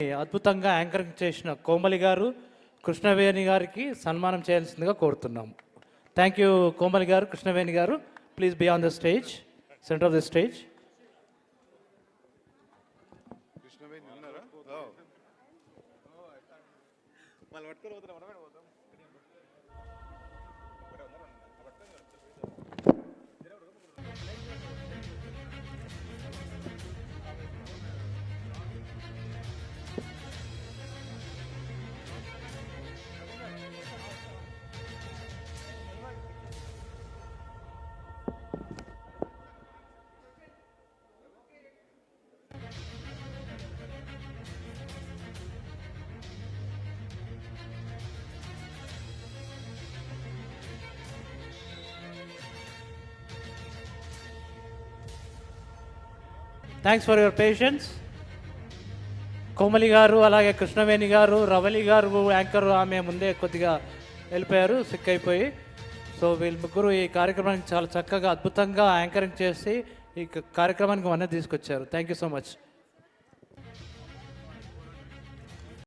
అద్భుతంగా యాంకరింగ్ చేసిన కోమలి గారు, కృష్ణవేణి గారికి సన్మానం చేయాల్సిందిగా కోరుతున్నాము. Thank you Komali garu, Krishnaveni garu. Please be on the stage, centre of the stage. Thanks for your patience. Komali garu, అలాగే కృష్ణవేణి గారు, రవలి గారు యాంకర్, ఆమె ముందే కొద్దిగా వెళ్ళిపోయారు సిక్ అయిపోయి. సో వీళ్ళు ముగ్గురు ఈ కార్యక్రమానికి చాలా చక్కగా అద్భుతంగా యాంకరింగ్ చేసి ఈ కార్యక్రమానికి మన తీసుకొచ్చారు. Thank you so much.